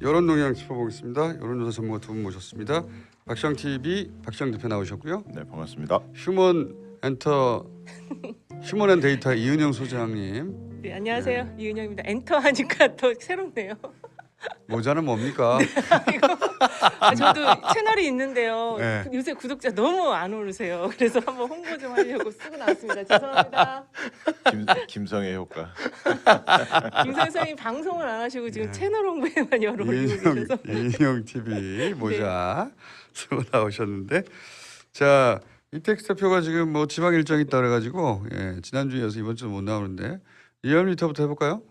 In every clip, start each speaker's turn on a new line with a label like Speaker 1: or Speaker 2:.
Speaker 1: 여론 동향 짚어보겠습니다. 여론조사 전문가 두 분 모셨습니다. 박시영 TV 박시영 대표 나오셨고요.
Speaker 2: 네, 반갑습니다.
Speaker 1: 휴먼 앤 데이터 이은영 소장님.
Speaker 3: 네, 안녕하세요. 이은영입니다. 엔터 하니까 더 새롭네요.
Speaker 1: 모자는 뭡니까?
Speaker 3: 저도 채널이 있는데요.
Speaker 1: 네.
Speaker 3: 요새 구독자 너무 안 오르세요. 그래서 한번 홍보 좀 하려고 쓰고 나왔습니다. 죄송합니다.
Speaker 2: 김성의 효과.
Speaker 3: 김 선생님 방송을 안 하시고 지금 채널 홍보에만 열 올리고 계셔서.
Speaker 1: 이은영 TV 모자 쓰고 나오셨는데, 자 이택스 대표가 지금 뭐 지방 일정이 있다 그래가지고 지난주에 이번 주는 못 나오는데 리얼미터부터 해볼까요?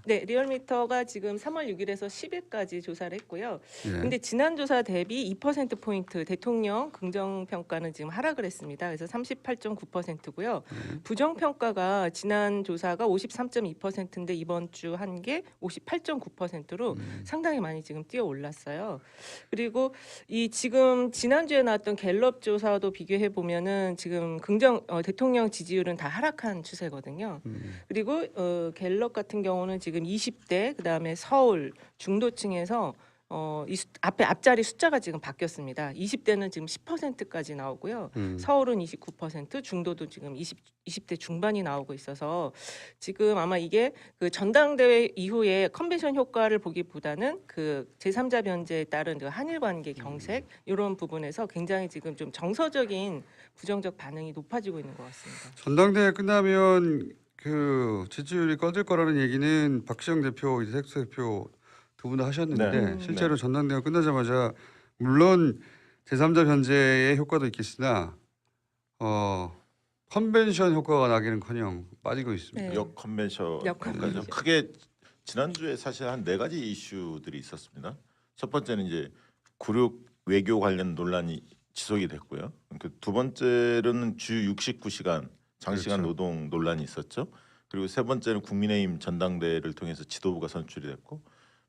Speaker 3: 네, 리얼미터가 지금 3월 6일에서 10일까지 조사를 했고요. 근데 지난 조사 대비 2%포인트 대통령 긍정 평가는 지금 하락을 했습니다. 그래서 38.9%고요. 부정 평가가 지난 조사가 53.2%인데 이번 주 한 게 58.9%로 상당히 많이 지금 뛰어 올랐어요. 그리고 이 지금 지난주에 나왔던 갤럽 조사도 비교해 보면은 지금 대통령 지지율은 다 하락한 추세거든요. 그리고 갤럽 같은 경우는 지금 20대 그다음에 서울 중도층에서 앞자리 숫자가 지금 바뀌었습니다. 20대는 지금 10%까지 나오고요. 서울은 29%, 중도도 지금 20대 중반이 나오고 있어서 지금 아마 이게 그 전당대회 이후에 컨벤션 효과를 보기보다는 그 제3자 변제에 따른 그 한일 관계 경색 이런 부분에서 굉장히 지금 좀 정서적인 부정적 반응이 높아지고 있는 것 같습니다.
Speaker 1: 전당대회 끝나면 그 지지율이 꺼질 거라는 얘기는 박시영 대표, 이택스 대표 두 분 다 하셨는데 실제로 전당대회 끝나자마자 물론 제3자 변제의 효과도 있겠으나 컨벤션 효과가 나기는커녕 빠지고 있습니다.
Speaker 3: 네.
Speaker 2: 역 컨벤션 효과죠. 크게 지난주에 사실 한 4가지 이슈들이 있었습니다. 첫 번째는 이제 9.6 외교 관련 논란이 지속이 됐고요. 그 두 번째로는 주 69시간 장시간
Speaker 1: 그렇죠.
Speaker 2: 노동 논란이 있었죠. 그리고 세 번째는 국민의힘 전당대회를 통해서 지도부가 선출이 됐고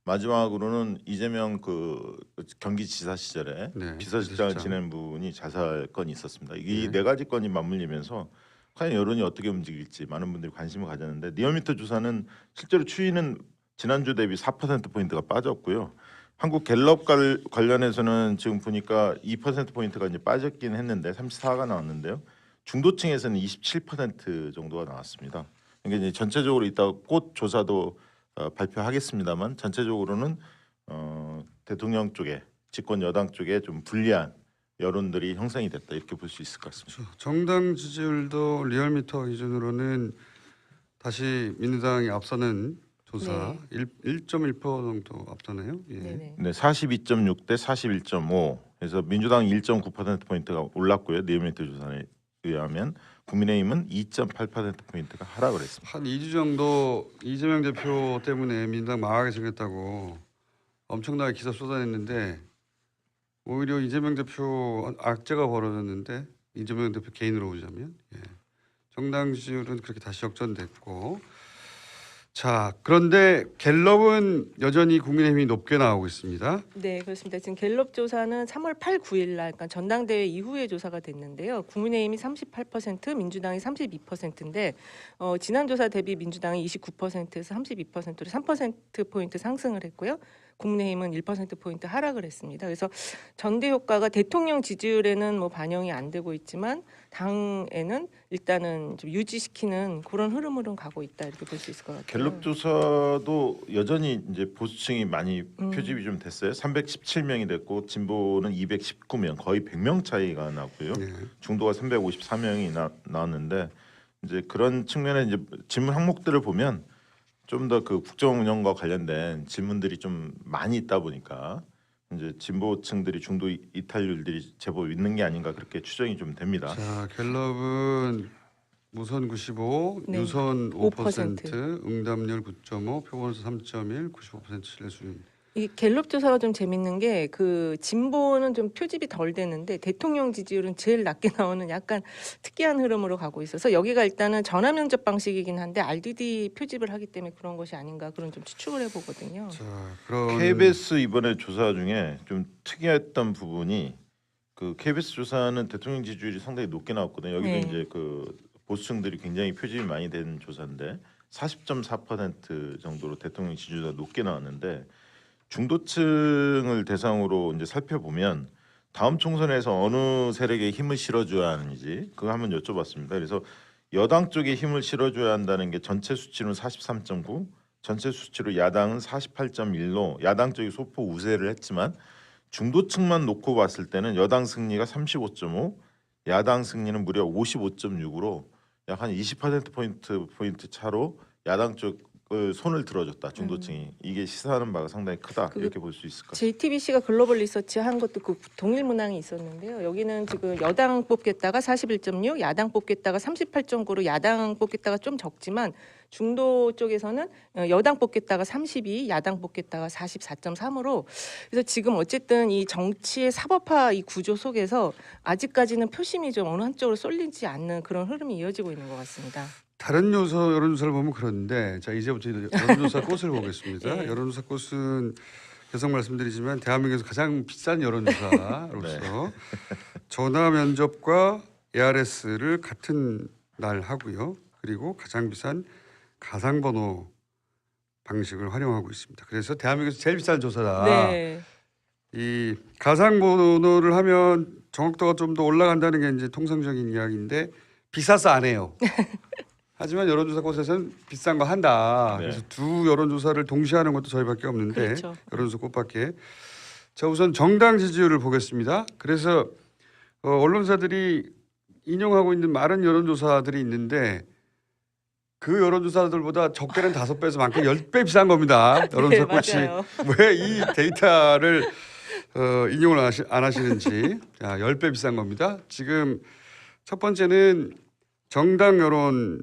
Speaker 2: 마지막으로는 이재명 그 경기지사 시절에 비서실장을 지낸 분이 자살 건이 있었습니다. 이 4가지 건이 맞물리면서 과연 여론이 어떻게 움직일지 많은 분들이 관심을 가졌는데 리얼미터 조사는 실제로 추이는 지난주 대비 4%포인트가 빠졌고요. 한국 갤럽 관련해서는 지금 보니까 2%포인트가 이제 빠졌긴 했는데 34가 나왔는데요. 중도층에서는 27% 정도가 나왔습니다. 그러니까 이제 전체적으로 이따 꽃 조사도 발표하겠습니다만 전체적으로는 대통령 쪽에 집권 여당 쪽에 좀 불리한 여론들이 형성이 됐다 이렇게 볼 수 있을 것 같습니다.
Speaker 1: 그렇죠. 정당 지지율도 리얼미터 기준으로는 다시 민주당이 앞서는 조사 1.1% 정도 앞서네요.
Speaker 2: 네, 42.6 대 41.5. 그래서 민주당이 1.9%포인트가 올랐고요. 리얼미터 조사에 의하면 국민의힘은 2.8%포인트가 하락을 했습니다.
Speaker 1: 한 2주 정도 이재명 대표 때문에 민주당 망하게 생겼다고 엄청나게 기사 쏟아냈는데 오히려 이재명 대표 악재가 벌어졌는데 이재명 대표 개인으로 보자면 정당 지지율은 그렇게 다시 역전됐고 자 그런데 갤럽은 여전히 국민의힘이 높게 나오고 있습니다.
Speaker 3: 네, 그렇습니다. 지금 갤럽 조사는 3월 8, 9일 날, 그러니까 전당대회 이후에 조사가 됐는데요. 국민의힘이 38%, 민주당이 32%인데 지난 조사 대비 민주당이 29%에서 32%로 3%포인트 상승을 했고요. 국민의힘은 1%포인트 하락을 했습니다. 그래서 전대 효과가 대통령 지지율에는 뭐 반영이 안 되고 있지만 당에는 일단은 좀 유지시키는 그런 흐름으로 가고 있다 이렇게 볼 수 있을 것 같아요.
Speaker 2: 갤럽 조사도 여전히 이제 보수층이 많이 표집이 좀 됐어요. 317명이 됐고 진보는 219명, 거의 100명 차이가 나고요. 중도가 354명이 나왔는데 이제 그런 측면에 이제 질문 항목들을 보면 좀 더 그 국정 운영과 관련된 질문들이 좀 많이 있다 보니까 이제 진보층들이 중도 이탈률들이 제법 있는 게 아닌가 그렇게 추정이 좀 됩니다.
Speaker 1: 자 갤럽은 무선 95, 유선 5%, 응답률 9.5, 표본수 3.1, 95% 신뢰 수준.
Speaker 3: 이 갤럽 조사가 좀 재밌는 게 그 진보는 좀 표집이 덜 되는데 대통령 지지율은 제일 낮게 나오는 약간 특이한 흐름으로 가고 있어서 여기가 일단은 전화 면접 방식이긴 한데 RDD 표집을 하기 때문에 그런 것이 아닌가 그런 좀 추측을 해보거든요.
Speaker 1: 자, 그런
Speaker 2: KBS 이번에 조사 중에 좀 특이했던 부분이 그 KBS 조사는 대통령 지지율이 상당히 높게 나왔거든요. 여기도 이제 그 보수층들이 굉장히 표집이 많이 된 조사인데 40.4% 정도로 대통령 지지율이 높게 나왔는데 중도층을 대상으로 이제 살펴보면 다음 총선에서 어느 세력에 힘을 실어줘야 하는지 그거 한번 여쭤봤습니다. 그래서 여당 쪽에 힘을 실어줘야 한다는 게 전체 수치는 43.9, 전체 수치로 야당은 48.1로 야당 쪽이 소폭 우세를 했지만 중도층만 놓고 봤을 때는 여당 승리가 35.5, 야당 승리는 무려 55.6으로 약 한 20% 포인트 차로 야당 쪽을 손을 들어줬다. 중도층이 이게 시사하는 바가 상당히 크다 이렇게 볼 수 있을 것 같습니다.
Speaker 3: JTBC가 글로벌 리서치 한 것도 그 동일 문항이 있었는데요. 여기는 지금 여당 뽑겠다가 41.6, 야당 뽑겠다가 38.9로 야당 뽑겠다가 좀 적지만 중도 쪽에서는 여당 뽑겠다가 32, 야당 뽑겠다가 44.3으로 그래서 지금 어쨌든 이 정치의 사법화 이 구조 속에서 아직까지는 표심이 좀 어느 한쪽으로 쏠리지 않는 그런 흐름이 이어지고 있는 것 같습니다.
Speaker 1: 다른 여론조사를 보면 그런데 자 이제부터 여론조사 꽃을 보겠습니다.
Speaker 3: 네.
Speaker 1: 여론조사 꽃은 계속 말씀드리지만 대한민국에서 가장 비싼 여론조사로서 전화 면접과 ARS를 같은 날 하고요. 그리고 가장 비싼 가상번호 방식을 활용하고 있습니다. 그래서 대한민국에서 제일 비싼 조사다.
Speaker 3: 네.
Speaker 1: 이 가상번호를 하면 정확도가 좀 더 올라간다는 게 이제 통상적인 이야기인데 비싸서 안 해요. 하지만 여론조사 꽃에서는 비싼 거 한다.
Speaker 2: 네.
Speaker 1: 그래서 두 여론조사를 동시에 하는 것도 저희밖에 없는데
Speaker 3: 그렇죠.
Speaker 1: 여론조사 꽃밖에. 자 우선 정당 지지율을 보겠습니다. 그래서 언론사들이 인용하고 있는 많은 여론조사들이 있는데 그 여론조사들보다 적게는 5배에서 많게 10배 비싼 겁니다. 여론조사 꽃이
Speaker 3: 맞아요.
Speaker 1: 왜 이 데이터를 인용을 안 하시는지. 자 10배 비싼 겁니다. 지금 첫 번째는 정당 여론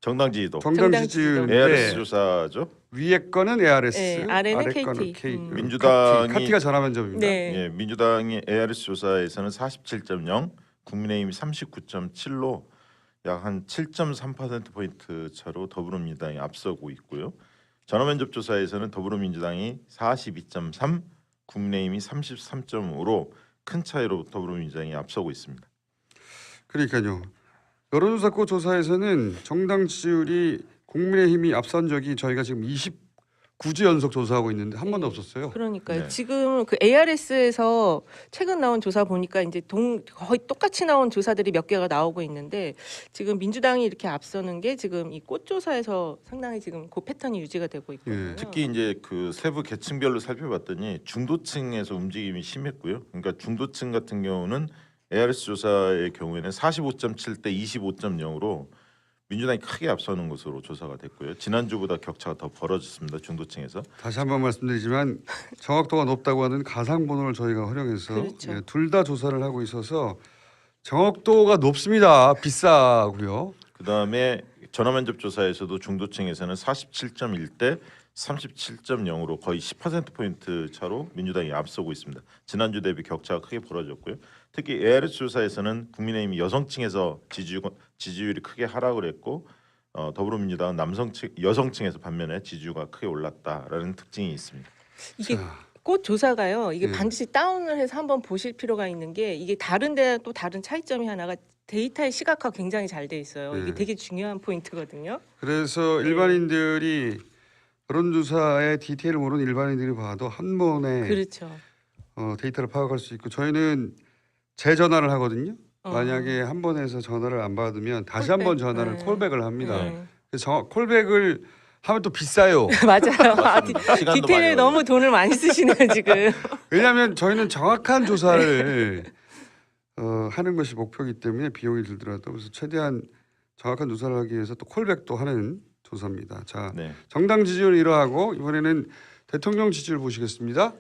Speaker 2: 정당 지지도
Speaker 3: 정당
Speaker 2: ARS
Speaker 1: 지지율인데
Speaker 2: 조사죠.
Speaker 1: 위에 거는 ARS,
Speaker 3: 네, 아래는
Speaker 1: 아래
Speaker 3: KT.
Speaker 1: 거는 K.
Speaker 2: 민주당이
Speaker 1: 카티가 전화 면접입니다.
Speaker 3: 네.
Speaker 2: 예, 민주당이 ARS 조사에서는 47.0, 국민의힘이 39.7로 약 한 7.3% 차로 더불어민주당이 앞서고 있고요. 전화면접 조사에서는 더불어민주당이 42.3, 국민의힘이 33.5로 큰 차이로 더불어민주당이 앞서고 있습니다.
Speaker 1: 그러니까요. 여론조사 꽃 조사에서는 정당 지지율이 국민의힘이 앞선 적이 저희가 지금 29주 연속 조사하고 있는데 한 번도 없었어요.
Speaker 3: 그러니까요.
Speaker 2: 네.
Speaker 3: 지금 그 ARS에서 최근 나온 조사 보니까 이제 거의 똑같이 나온 조사들이 몇 개가 나오고 있는데 지금 민주당이 이렇게 앞서는 게 지금 이 꽃조사에서 상당히 지금 그 패턴이 유지가 되고 있거든요.
Speaker 1: 예.
Speaker 2: 특히 이제 그 세부 계층별로 살펴봤더니 중도층에서 움직임이 심했고요. 그러니까 중도층 같은 경우는 ARS 조사의 경우에는 45.7 대 25.0으로 민주당이 크게 앞서는 것으로 조사가 됐고요. 지난주보다 격차가 더 벌어졌습니다. 중도층에서.
Speaker 1: 다시 한번 말씀드리지만 정확도가 높다고 하는 가상번호를 저희가 활용해서
Speaker 3: 그렇죠.
Speaker 1: 둘 다 조사를 하고 있어서 정확도가 높습니다. 비싸고요.
Speaker 2: 그다음에 전화면접 조사에서도 중도층에서는 47.1 대 37.0으로 거의 10%포인트 차로 민주당이 앞서고 있습니다. 지난주 대비 격차가 크게 벌어졌고요. 특히 ARS 조사에서는 국민의힘이 여성층에서 지지율이 크게 하락을 했고 더불어민주당은 여성층에서 반면에 지지율가 크게 올랐다라는 특징이 있습니다.
Speaker 3: 이게
Speaker 1: 자,
Speaker 3: 꽃 조사가요. 이게
Speaker 1: 네.
Speaker 3: 반드시 다운을 해서 한번 보실 필요가 있는 게 이게 다른 데 또 다른 차이점이 하나가 데이터의 시각화 굉장히 잘 돼 있어요.
Speaker 1: 네.
Speaker 3: 이게 되게 중요한 포인트거든요.
Speaker 1: 그래서
Speaker 3: 네.
Speaker 1: 일반인들이 여론조사의 디테일을 모르는 일반인들이 봐도 한 번에
Speaker 3: 그렇죠.
Speaker 1: 데이터를 파악할 수 있고 저희는 재전화를 하거든요.
Speaker 3: 어.
Speaker 1: 만약에 한 번에서 전화를 안 받으면 다시 한 번
Speaker 3: 콜백?
Speaker 1: 전화를
Speaker 3: 네.
Speaker 1: 콜백을 합니다.
Speaker 3: 네.
Speaker 1: 그래서 콜백을 하면 또 비싸요.
Speaker 3: 맞아요.
Speaker 2: 맞습니다. 시간도
Speaker 3: 디테일에
Speaker 2: 많이
Speaker 3: 너무 돈을 많이 쓰시네요 지금.
Speaker 1: 왜냐하면 저희는 정확한 조사를 하는 것이 목표이기 때문에 비용이 들더라도 그래서 최대한 정확한 조사를 하기 위해서 또 콜백도 하는 조사입니다. 자,
Speaker 2: 네.
Speaker 1: 정당 지지율 이러하고 이번에는 대통령 지지율 보시겠습니다.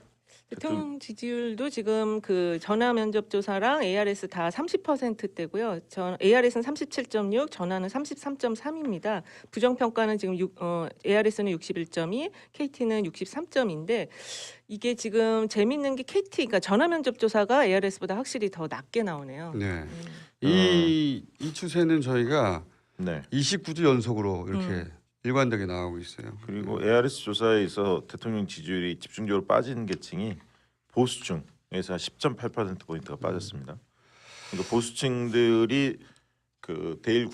Speaker 3: 대통령 지지율도 지금 그 전화 면접 조사랑 ARS 다 30%대고요. ARS는 37.6, 전화는 33.3입니다. 부정 평가는 지금 ARS는 61.2, KT는 63점인데 이게 지금 재밌는 게 KT, 그러니까 전화 면접 조사가 ARS보다 확실히 더 낮게 나오네요.
Speaker 1: 네. 이 추세는 저희가
Speaker 2: 네.
Speaker 1: 29주 연속으로 이렇게 일관되게 나오고 있어요.
Speaker 2: 그리고 ARS 조사에서 대통령 지지율이 집중적으로 빠지는 계층이 보수층에서 10.8% 포인트가 빠졌습니다. 그러니까 보수층들이 그 대일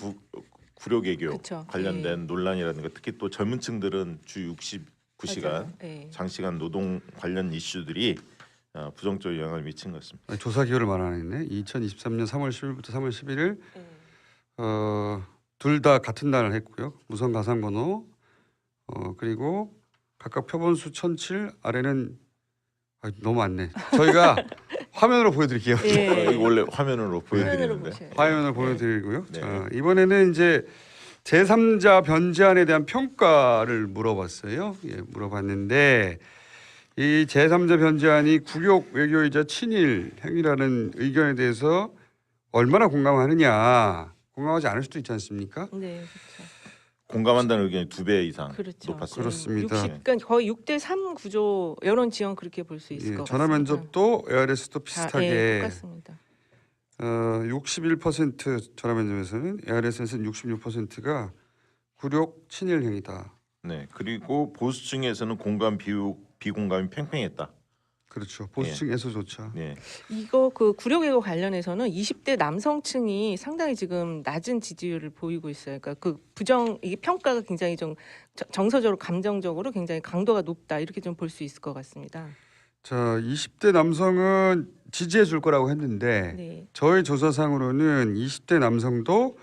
Speaker 2: 구력 외교
Speaker 3: 그쵸.
Speaker 2: 관련된 논란이라든가 특히 또 젊은층들은 주 60 9시간,
Speaker 3: 맞아요. 네.
Speaker 2: 장시간 노동 관련 이슈들이 부정적 영향을 미친 것 같습니다.
Speaker 1: 아니, 조사 기호를 말하네. 2023년 3월 10일부터 3월 11일 둘 다 같은 날을 했고요. 무선 가상번호 그리고 각각 표본수 1007 아래는 너무 많네. 저희가 화면으로 보여드릴게요.
Speaker 3: 네.
Speaker 2: 이거 원래 화면으로
Speaker 3: 화면으로
Speaker 2: 보여드리는데
Speaker 3: 보셔야 돼요.
Speaker 1: 화면을 보여드리고요.
Speaker 2: 네.
Speaker 1: 자, 이번에는 이제 제3자 변제안에 대한 평가를 물어봤어요. 예, 물어봤는데 이 제3자 변제안이 굴욕 외교이자 친일 행위라는 의견에 대해서 얼마나 공감하느냐. 공감하지 않을 수도 있지 않습니까?
Speaker 3: 네, 그렇죠.
Speaker 2: 공감한다는 의견이 2배 이상
Speaker 3: 그렇죠.
Speaker 2: 높았습니다.
Speaker 1: 그렇습니다.
Speaker 3: 60, 거의 6대3 구조 여론 지형 그렇게 볼 수 있을
Speaker 1: 예,
Speaker 3: 것
Speaker 1: 전화
Speaker 3: 같습니다.
Speaker 1: 면접도 ARS도
Speaker 3: 다,
Speaker 1: 비슷하게
Speaker 3: 예, 똑같습니다.
Speaker 1: 61% 전화 면접에서는 ARS에서는 66%가 굴욕 친일 행위다.
Speaker 2: 네, 그리고 보수층에서는 공감 비공감이 팽팽했다.
Speaker 1: 그렇죠. 보수층에서조차.
Speaker 2: 네,
Speaker 3: 이거 그 구력외고 관련해서는 20대 남성층이 상당히 지금 낮은 지지율을 보이고 있어요. 그러니까 그 이게 평가가 굉장히 좀 정서적으로 감정적으로 굉장히 강도가 높다 이렇게 좀 볼 수 있을 것 같습니다.
Speaker 1: 자, 20대 남성은 지지해 줄 거라고 했는데
Speaker 3: 네.
Speaker 1: 저희 조사상으로는 20대 남성도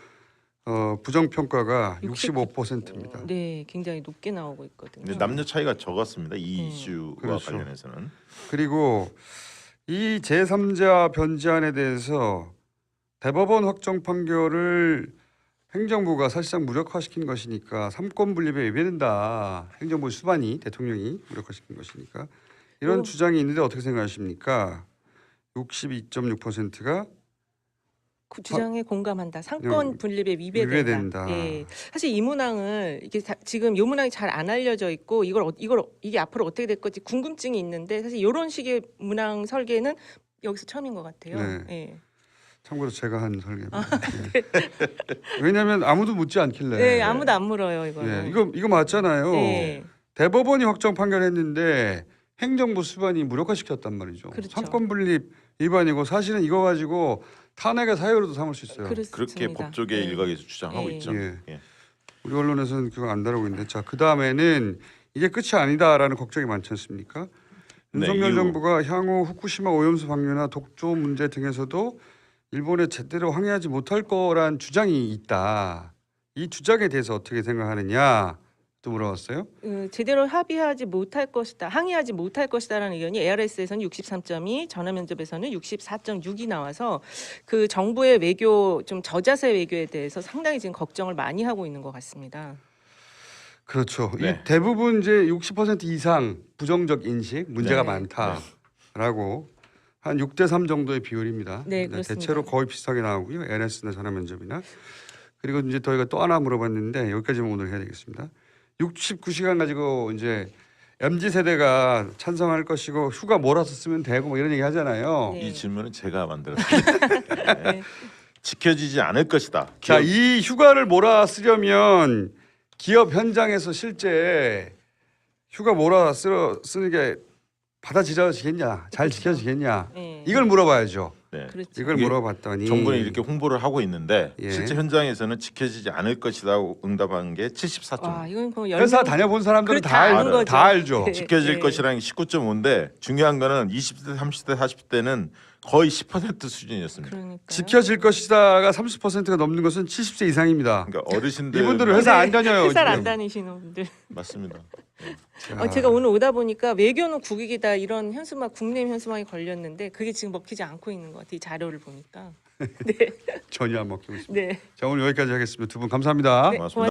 Speaker 1: 부정 평가가 65%입니다.
Speaker 3: 네, 굉장히 높게 나오고 있거든요.
Speaker 2: 근데 남녀 차이가 적었습니다. 이 이슈와
Speaker 1: 그렇죠.
Speaker 2: 관련해서는.
Speaker 1: 그리고 이 제3자 변제안에 대해서 대법원 확정 판결을 행정부가 사실상 무력화시킨 것이니까 삼권 분립에 위배된다. 행정부 수반이 대통령이 무력화시킨 것이니까 이런 주장이 있는데 어떻게 생각하십니까? 62.6%가
Speaker 3: 그 주장에 공감한다. 상권 분립에 위배된다.
Speaker 1: 위배된다.
Speaker 3: 예. 사실 이 문항을 이게 지금 이 문항이 잘 안 알려져 있고 이게 앞으로 어떻게 될 건지 궁금증이 있는데 사실 이런 식의 문항 설계는 여기서 처음인 것 같아요.
Speaker 1: 네.
Speaker 3: 예.
Speaker 1: 참고로 제가 한 설계입니다. 예. 왜냐하면 아무도 묻지 않길래.
Speaker 3: 네, 아무도 안 물어요 이거.
Speaker 1: 예, 이거 맞잖아요.
Speaker 3: 네.
Speaker 1: 대법원이 확정 판결했는데 행정부 수반이 무력화시켰단 말이죠.
Speaker 3: 그렇죠.
Speaker 1: 삼권 분립 위반이고 사실은 이거 가지고 탄핵의 사유로도 삼을 수 있어요.
Speaker 2: 그렇게 법조계
Speaker 3: 네.
Speaker 2: 일각에서 주장하고
Speaker 3: 네.
Speaker 2: 있죠.
Speaker 1: 예.
Speaker 2: 예.
Speaker 1: 우리 언론에서는 그거 안 다루고 있는데 자, 그 다음에는 이게 끝이 아니다라는 걱정이 많지 않습니까?
Speaker 2: 네,
Speaker 1: 윤석열
Speaker 2: 이후-
Speaker 1: 정부가 향후 후쿠시마 오염수 방류나 독조 문제 등에서도 일본에 제대로 항의하지 못할 거란 주장이 있다. 이 주장에 대해서 어떻게 생각하느냐 또 물어봤어요.
Speaker 3: 제대로 합의하지 못할 것이다, 항의하지 못할 것이다라는 의견이 ARS에서는 63.2, 전화면접에서는 64.6이 나와서 그 정부의 외교 좀 저자세 외교에 대해서 상당히 지금 걱정을 많이 하고 있는 것 같습니다.
Speaker 1: 그렇죠.
Speaker 2: 네.
Speaker 1: 이 대부분 이제 60% 이상 부정적 인식 문제가
Speaker 3: 네.
Speaker 1: 많다라고 한 6대3 정도의 비율입니다.
Speaker 3: 네, 그렇습니다.
Speaker 1: 대체로 거의 비슷하게 나오고요. NS나 전화 면접이나 그리고 이제 저희가 또 하나 물어봤는데 여기까지만 오늘 해야 되겠습니다. 69시간 가지고 이제 MZ 세대가 찬성할 것이고 휴가 몰아서 쓰면 되고 뭐 이런 얘기 하잖아요.
Speaker 3: 네.
Speaker 2: 이 질문은 제가 만들었습니다. 네. 지켜지지 않을 것이다.
Speaker 1: 자, 이 휴가를 몰아 쓰려면 기업 현장에서 실제 휴가 몰아 쓰는 게 받아들여지겠냐, 잘 지켜지겠냐,
Speaker 3: 네.
Speaker 1: 이걸 물어봐야죠.
Speaker 2: 네.
Speaker 3: 그렇죠.
Speaker 1: 이걸
Speaker 2: 이게
Speaker 1: 물어봤더니
Speaker 2: 정부는 이렇게 홍보를 하고 있는데
Speaker 1: 예.
Speaker 2: 실제 현장에서는 지켜지지 않을 것이라고 응답한 게 74.5.
Speaker 3: 와, 이건 뭐
Speaker 1: 회사 다녀본 사람들은
Speaker 3: 그걸
Speaker 1: 다
Speaker 3: 아는
Speaker 1: 알죠.
Speaker 3: 거죠.
Speaker 1: 다 알죠.
Speaker 3: 네.
Speaker 2: 지켜질 것이라는 게 19.5인데 중요한 거는 20대, 30대, 40대는 거의 10% 수준이었습니다.
Speaker 3: 그러니까
Speaker 1: 지켜질 것이다가 30%가 넘는 것은 70세 이상입니다.
Speaker 2: 그러니까 어르신들
Speaker 1: 이분들은 회사 안 다녀요.
Speaker 3: 회사를 안
Speaker 1: 지금.
Speaker 3: 다니시는 분들.
Speaker 2: 맞습니다.
Speaker 3: 제가 오늘 오다 보니까 외교는 국익이다 이런 현수막 국내 현수막이 걸렸는데 그게 지금 먹히지 않고 있는 것 같아요. 이 자료를 보니까. 네.
Speaker 1: 전혀 안 먹히고 있습니다.
Speaker 3: 네.
Speaker 1: 자, 오늘 여기까지 하겠습니다. 두 분 감사합니다.
Speaker 3: 네,
Speaker 2: 고맙습니다.